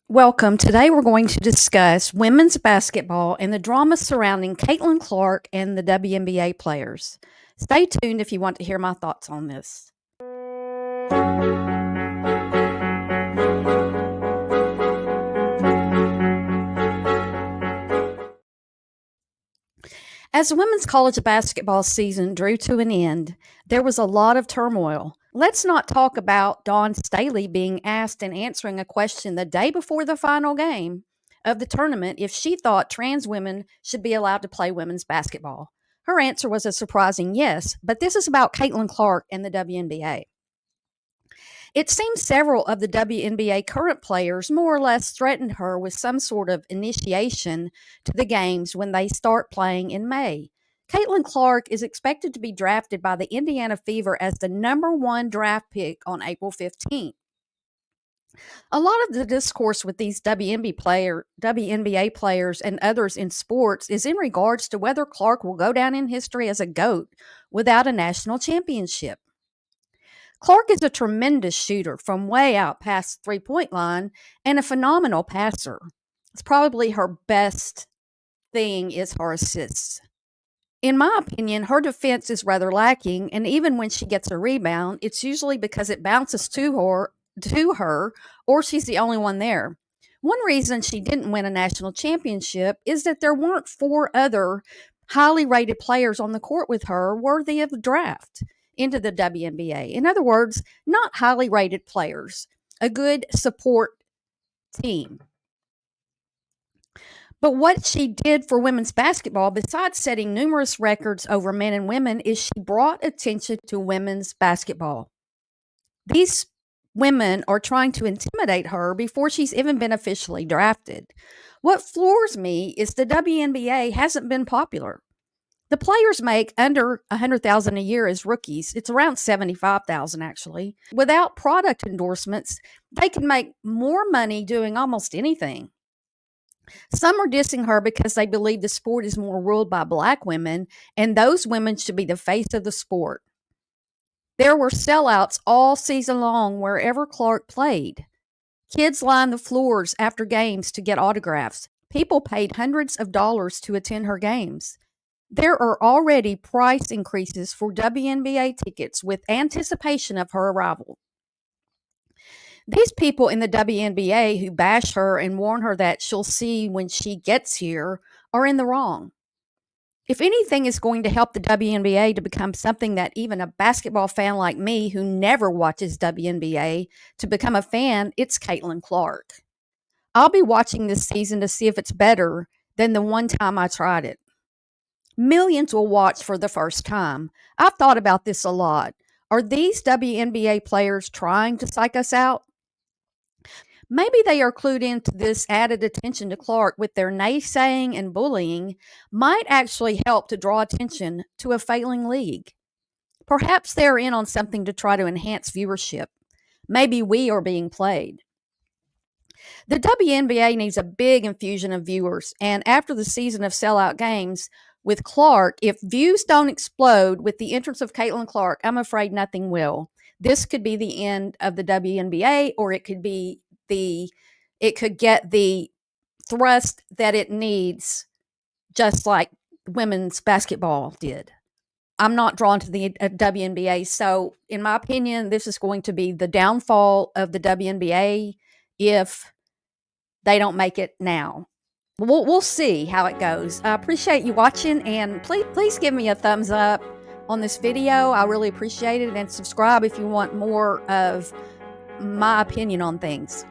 Welcome. Today we're going to discuss women's basketball and the drama surrounding Caitlyn Clark and the WNBA players. Stay tuned if you want to hear my thoughts on this. As the women's college basketball season drew to an end, there was a lot of turmoil. Let's not talk about Dawn Staley being asked and answering a question the day before the final game of the tournament if she thought trans women should be allowed to play women's basketball. Her answer was a surprising yes, but this is about Caitlyn Clark and the WNBA. It seems several of the WNBA current players more or less threatened her with some sort of initiation to the games when they start playing in May. Caitlyn Clark is expected to be drafted by the Indiana Fever as the #1 draft pick on April 15th. A lot of the discourse with these WNBA players and others in sports is in regards to whether Clark will go down in history as a GOAT without a national championship. Clark is a tremendous shooter from way out past the three-point line and a phenomenal passer. It's probably her best thing is her assists. In my opinion, her defense is rather lacking, and even when she gets a rebound, it's usually because it bounces to her or she's the only one there. One reason she didn't win a national championship is that there weren't four other highly rated players on the court with her worthy of the draft into the WNBA. In other words, not highly rated players, a good support team. But what she did for women's basketball, besides setting numerous records over men and women, is she brought attention to women's basketball. These women are trying to intimidate her before she's even been officially drafted. What floors me is the WNBA hasn't been popular. The players make under $100,000 a year as rookies. It's around $75,000 actually. Without product endorsements, they can make more money doing almost anything. Some are dissing her because they believe the sport is more ruled by black women, and those women should be the face of the sport. There were sellouts all season long wherever Clark played. Kids lined the floors after games to get autographs. People paid hundreds of dollars to attend her games. There are already price increases for WNBA tickets with anticipation of her arrival. These people in the WNBA who bash her and warn her that she'll see when she gets here are in the wrong. If anything is going to help the WNBA to become something that even a basketball fan like me who never watches WNBA to become a fan, it's Caitlyn Clark. I'll be watching this season to see if it's better than the one time I tried it. Millions will watch for the first time. I've thought about this a lot. Are these WNBA players trying to psych us out? Maybe they are clued into this added attention to Clark with their naysaying and bullying might actually help to draw attention to a failing league. Perhaps they're in on something to try to enhance viewership. Maybe we are being played. The WNBA needs a big infusion of viewers, and after the season of sellout games with Clark, if views don't explode with the entrance of Caitlyn Clark, I'm afraid nothing will. This could be the end of the WNBA, or it could get the thrust that it needs, just like women's basketball did. I'm not drawn to the WNBA, so in my opinion, this is going to be the downfall of the WNBA if they don't make it now. We'll see how it goes. I appreciate you watching, and please give me a thumbs up on this video. I really appreciate it, and subscribe if you want more of my opinion on things.